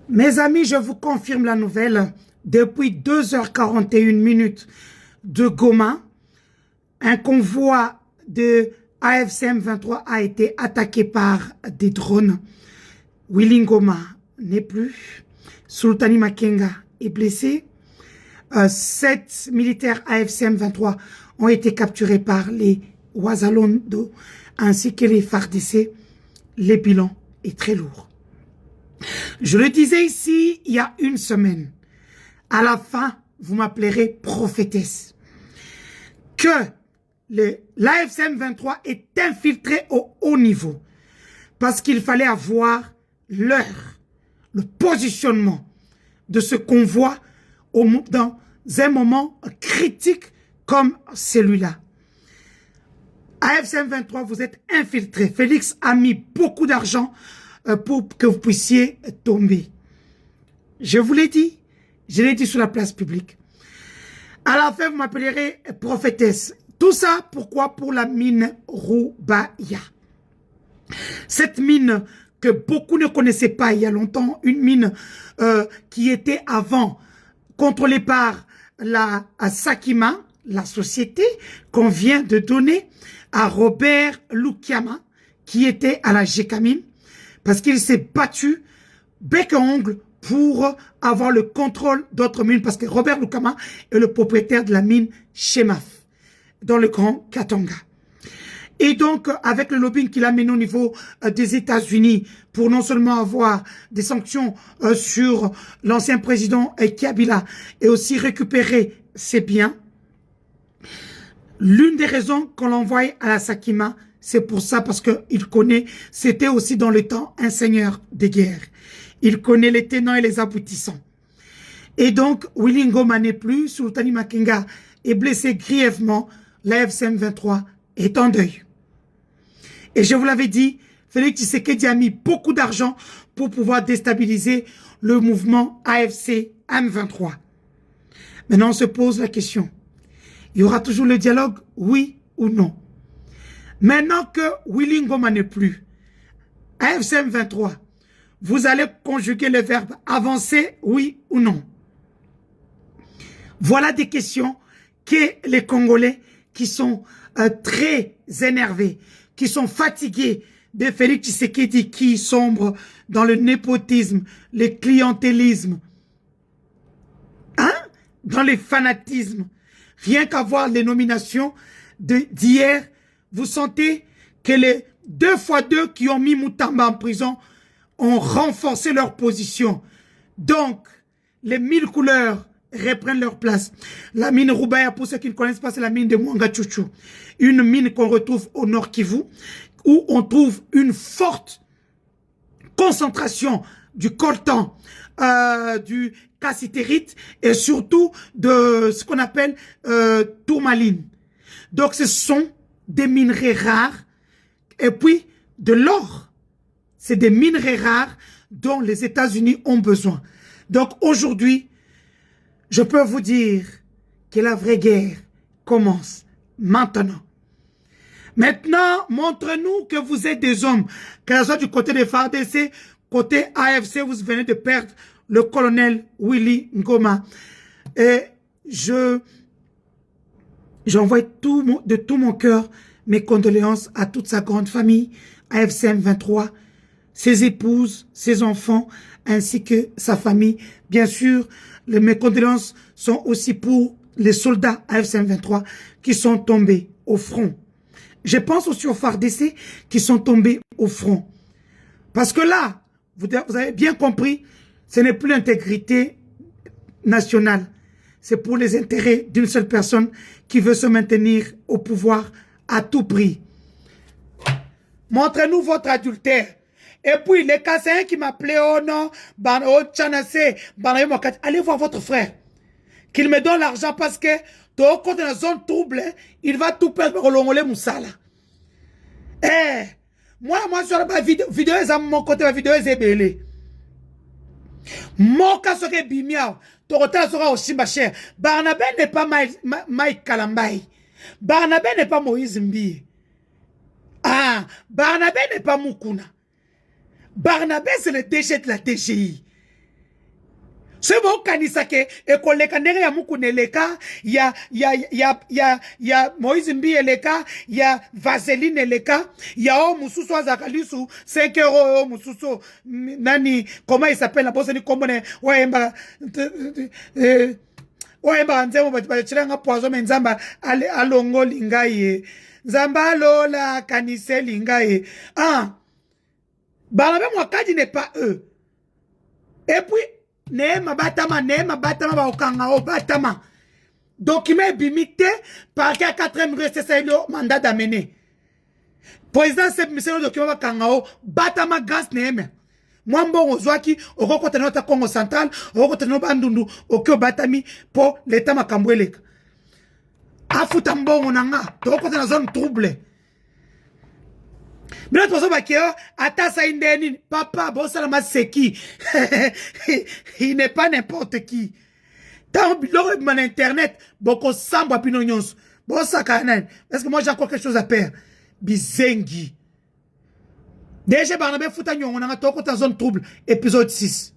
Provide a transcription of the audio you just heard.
Mes amis, je vous confirme la nouvelle. Depuis 2h41 de Goma, un convoi de AFC M23 a été attaqué par des drones. Willy Ngoma n'est plus. Sultani Makenga est blessé. 7 militaires AFC M23 ont été capturés par les Wazalondo ainsi que les FARDC. Le bilan est très lourd. Je le disais ici il y a une semaine. À la fin, vous m'appellerez prophétesse. Que l'AFC M23 est infiltré au haut niveau. Parce qu'il fallait avoir l'heure, le positionnement de ce convoi dans un moment critique comme celui-là. AFC M23, vous êtes infiltré. Félix a mis beaucoup d'argent pour que vous puissiez tomber. Je vous l'ai dit. Je l'ai dit sur la place publique. À la fin, vous m'appellerez prophétesse. Tout ça, pourquoi? Pour la mine Roubaya. Cette mine que beaucoup ne connaissaient pas il y a longtemps, une mine qui était avant contrôlée par la Sakima, la société qu'on vient de donner à Robert Lukiama, qui était à la Gécamine, parce qu'il s'est battu bec et ongle pour avoir le contrôle d'autres mines, parce que Robert Lukiama est le propriétaire de la mine Chemaf, dans le Grand Katanga. Et donc, avec le lobbying qu'il a mené au niveau des États-Unis, pour non seulement avoir des sanctions sur l'ancien président Kabila, et aussi récupérer ses biens, l'une des raisons qu'on l'envoie à la Sakima, c'est pour ça, parce qu'il connaît, c'était aussi dans le temps un seigneur de guerre. Il connaît les tenants et les aboutissants. Et donc, Willy Ngoma n'est plus, Sultani Makenga est blessé grièvement, l'AFC M23 est en deuil. Et je vous l'avais dit, Félix Tshisekedi a mis beaucoup d'argent pour pouvoir déstabiliser le mouvement AFC M23. Maintenant, on se pose la question. Il y aura toujours le dialogue, oui ou non? Maintenant que Willy Ngoma n'est plus, AFC M23, vous allez conjuguer le verbe avancer, oui ou non? Voilà des questions que les Congolais qui sont très énervés, qui sont fatigués de Félix Tshisekedi qui sombre dans le népotisme, le clientélisme, dans les fanatismes. Rien qu'à voir les nominations d'hier, vous sentez que les 2 fois 2 qui ont mis Moutamba en prison ont renforcé leur position. Donc, les 1000 couleurs reprennent leur place. La mine Roubaya, pour ceux qui ne connaissent pas, c'est la mine de Mwangachuchu. Une mine qu'on retrouve au Nord Kivu, où on trouve une forte concentration du coltan, du cassitérite et surtout de ce qu'on appelle tourmaline. Donc, ce sont des minerais rares et puis de l'or. C'est des minerais rares dont les États-Unis ont besoin. Donc, aujourd'hui, je peux vous dire que la vraie guerre commence maintenant. Maintenant, montrez-nous que vous êtes des hommes, que ce soit du côté des FARDC, côté AFC, vous venez de perdre le colonel Willy Ngoma. Et j'envoie de tout mon cœur mes condoléances à toute sa grande famille, AFC M23, ses épouses, ses enfants, ainsi que sa famille. Bien sûr, mes condoléances sont aussi pour les soldats AFC M23 qui sont tombés au front. Je pense aussi aux FARDC qui sont tombés au front. Parce que là, vous avez bien compris, ce n'est plus l'intégrité nationale. C'est pour les intérêts d'une seule personne qui veut se maintenir au pouvoir à tout prix. Montrez-nous votre adultère. Et puis, les Kassaïens qui m'appelaient, oh non, allez voir votre frère. Qu'il me donne l'argent parce que, dans la zone trouble, il va tout perdre pour l'ongolais Moussala. Moi, sur la vidéo, mon côté, la vidéo est belée. Mon cas serait bimiao. Torota sera aussi ma chère. Barnabé n'est pas Mike Kalambay. Barnabé n'est pas Moïse Mbi. Barnabé n'est pas Mukuna. Barnabé, c'est le DG de la DGI. C'est bon kanisa ke ekoleka ndenge ya mukune leka ya Moïse Mbi eleka ya Vaseline eleka ya o mususu azakalisu 5 euros o mususu nani comment il s'appelle la bosse ni kombone waemba waemba nzemo bachiranga poison menzamba alongo lingaye nzamba lola kanise lingaye bana be mwakaji n'est pas eux et puis Neema batama ba okanga o batama. Document bimité par 4e reste c'est le mandat d'amener. Président c'est monsieur le document ba kanga o batama grâce Neema. Mwambo ozwaki okokota nota Congo central, okokota no bandundu okyo batami po l'état makambweleka. Afuta mbongo nanga, okokota na zone trouble. Mais notre bakio atasa indeni papa bosala maseki il n'est pas n'importe qui tant biloko man internet boko samba pino nyonso bosa kanan parce que moi j'ai encore quelque chose à faire bizengi déjà Barnabé futa nyongo na toko ta zone trouble épisode 6